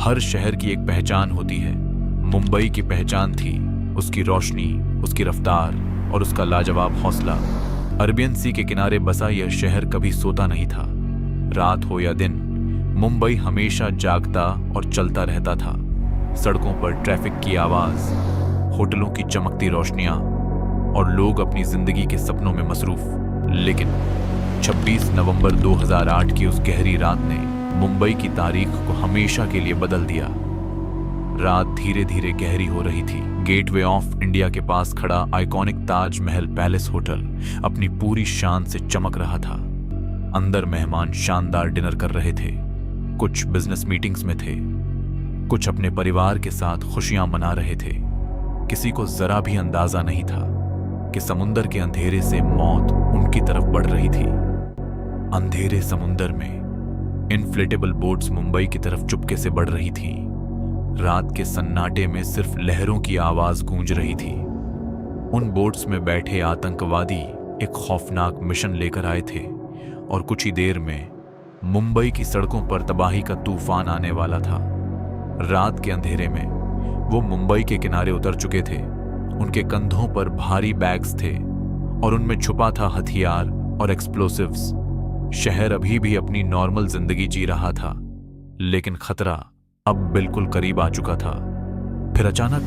हर शहर की एक पहचान होती है। मुंबई की पहचान थी उसकी रोशनी, उसकी रफ्तार और उसका लाजवाब हौसला। अरबियन सी के किनारे बसा यह शहर कभी सोता नहीं था। रात हो या दिन, मुंबई हमेशा जागता और चलता रहता था। सड़कों पर ट्रैफिक की आवाज, होटलों की चमकती रोशनियां और लोग अपनी जिंदगी के सपनों में मसरूफ। लेकिन 26 नवंबर 2008 की उस गहरी रात ने मुंबई की तारीख को हमेशा के लिए बदल दिया। रात धीरे धीरे गहरी हो रही थी। गेटवे ऑफ इंडिया के पास खड़ा iconic Taj Mahal palace hotel अपनी पूरी शान से चमक रहा था। अंदर मेहमान शानदार डिनर कर रहे थे, कुछ बिजनेस मीटिंग्स में थे, कुछ अपने परिवार के साथ खुशियां मना रहे थे। किसी को जरा भी अंदाजा नहीं था कि समुंदर के अंधेरे से मौत उनकी तरफ बढ़ रही थी। अंधेरे समुंदर में इन्फ्लेटेबल बोट्स मुंबई की तरफ चुपके से बढ़ रही थीं। रात के सन्नाटे में सिर्फ लहरों की आवाज गूंज रही थी। उन बोट्स में बैठे आतंकवादी एक खौफनाक मिशन लेकर आए थे और कुछ ही देर में मुंबई की सड़कों पर तबाही का तूफान आने वाला था। रात के अंधेरे में वो मुंबई के किनारे उतर चुके थे। उनके कंधों पर भारी बैग्स थे और उनमें छुपा था हथियार और एक्सप्लोसिव्स। शहर अभी भी अपनी नॉर्मल जिंदगी जी रहा था, लेकिन खतरा अब बिल्कुल करीब आ चुका था। फिर अचानक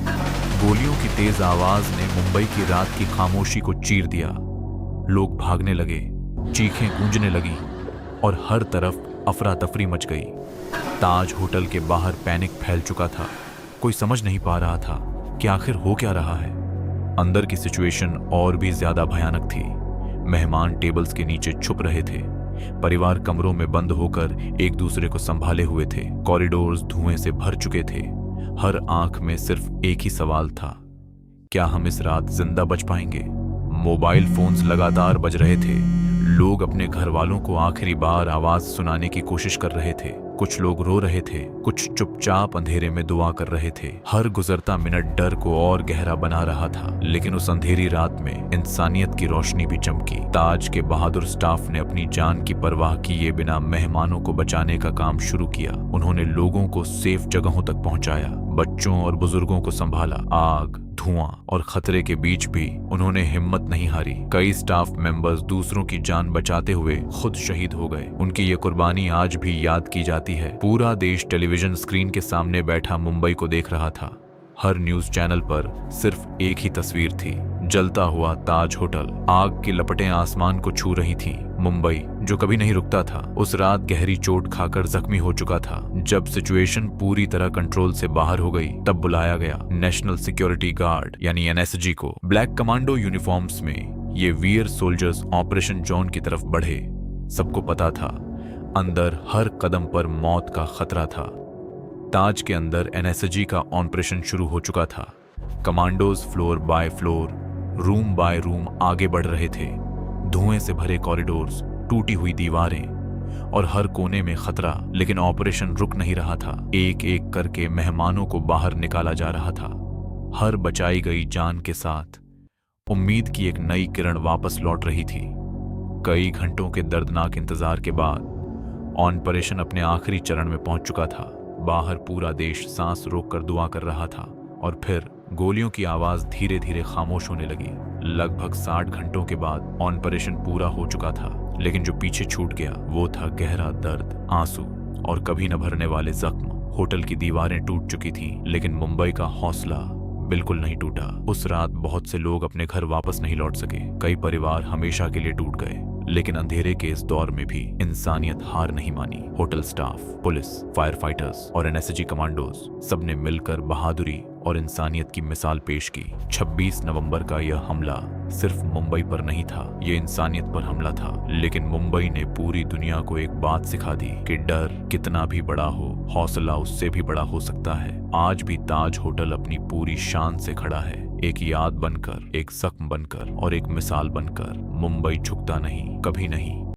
गोलियों की तेज आवाज ने मुंबई की रात की खामोशी को चीर दिया। लोग भागने लगे, चीखें गूंजने लगी और हर तरफ अफरा तफरी मच गई। ताज होटल के बाहर पैनिक फैल चुका था। कोई समझ नहीं पा रहा था कि आखिर हो क्या रहा है। अंदर की सिचुएशन और भी ज्यादा भयानक थी। मेहमान टेबल्स के नीचे छुप रहे थे, परिवार कमरों में बंद होकर एक दूसरे को संभाले हुए थे। कॉरिडोर्स धुएं से भर चुके थे। हर आंख में सिर्फ एक ही सवाल था, क्या हम इस रात जिंदा बच पाएंगे? मोबाइल फोन्स लगातार बज रहे थे। लोग अपने घर वालों को आखिरी बार आवाज सुनाने की कोशिश कर रहे थे। कुछ लोग रो रहे थे, कुछ चुपचाप अंधेरे में दुआ कर रहे थे। हर गुजरता मिनट डर को और गहरा बना रहा था। लेकिन उस अंधेरी रात में इंसानियत की रोशनी भी चमकी। ताज के बहादुर स्टाफ ने अपनी जान की परवाह किए बिना मेहमानों को बचाने का काम शुरू किया। उन्होंने लोगों को सेफ जगहों तक पहुंचाया, बच्चों और बुजुर्गों को संभाला। आग, धुआं और खतरे के बीच भी उन्होंने हिम्मत नहीं हारी। कई स्टाफ मेंबर्स दूसरों की जान बचाते हुए खुद शहीद हो गए। उनकी ये कुर्बानी आज भी याद की जाती है। पूरा देश टेलीविजन स्क्रीन के सामने बैठा मुंबई को देख रहा था। हर न्यूज चैनल पर सिर्फ एक ही तस्वीर थी, जलता हुआ ताज होटल। आग की लपटें आसमान को छू रही थीं। मुंबई, जो कभी नहीं रुकता था, उस रात गहरी चोट खाकर जख्मी हो चुका था। जब सिचुएशन पूरी तरह कंट्रोल से बाहर हो गई, तब बुलाया गया नेशनल सिक्योरिटी गार्ड यानी एनएसजी को। ब्लैक कमांडो यूनिफॉर्म्स में ये वीर सोल्जर्स ऑपरेशन जोन की तरफ बढ़े। सबको पता था अंदर हर कदम पर मौत का खतरा था। ताज के अंदर एनएसजी का ऑपरेशन शुरू हो चुका था। Commandos floor by floor, room by room आगे बढ़ रहे थे। धुएं से भरे कॉरिडोर्स, टूटी हुई दीवारें और हर कोने में खतरा। लेकिन ऑपरेशन रुक नहीं रहा था। एक एक करके मेहमानों को बाहर निकाला जा रहा था। हर बचाई गई जान के साथ उम्मीद की एक नई किरण वापस लौट रही थी। कई घंटों के दर्दनाक इंतजार के बाद ऑपरेशन अपने आखिरी चरण में पहुंच चुका था। बाहर पूरा देश सांस रोककर दुआ कर रहा था और फिर गोलियों की आवाज धीरे धीरे खामोश होने लगी। लगभग 60 घंटों के बाद ऑपरेशन पूरा हो चुका था, लेकिन जो पीछे छूट गया वो था गहरा दर्द, आंसू और कभी न भरने वाले जख्म। होटल की दीवारें टूट चुकी थीं, लेकिन मुंबई का हौसला बिल्कुल नहीं टूटा। उस रात बहुत से लोग अपने घर वापस नहीं लौट सके। कई परिवार हमेशा के लिए टूट गए। लेकिन अंधेरे के इस दौर में भी इंसानियत हार नहीं मानी। Hotel staff, police, fire fighters और एनएसजी कमांडोज सबने मिलकर बहादुरी और इंसानियत की मिसाल पेश की। 26 नवंबर का यह हमला सिर्फ मुंबई पर नहीं था, ये इंसानियत पर हमला था। लेकिन मुंबई ने पूरी दुनिया को एक बात सिखा दी कि डर कितना भी बड़ा हो, हौसला उससे भी बड़ा हो सकता है। आज भी ताज होटल अपनी पूरी शान से खड़ा है, एक याद बनकर, एक जख्म बनकर और एक मिसाल बनकर। मुंबई झुकता नहीं, कभी नहीं।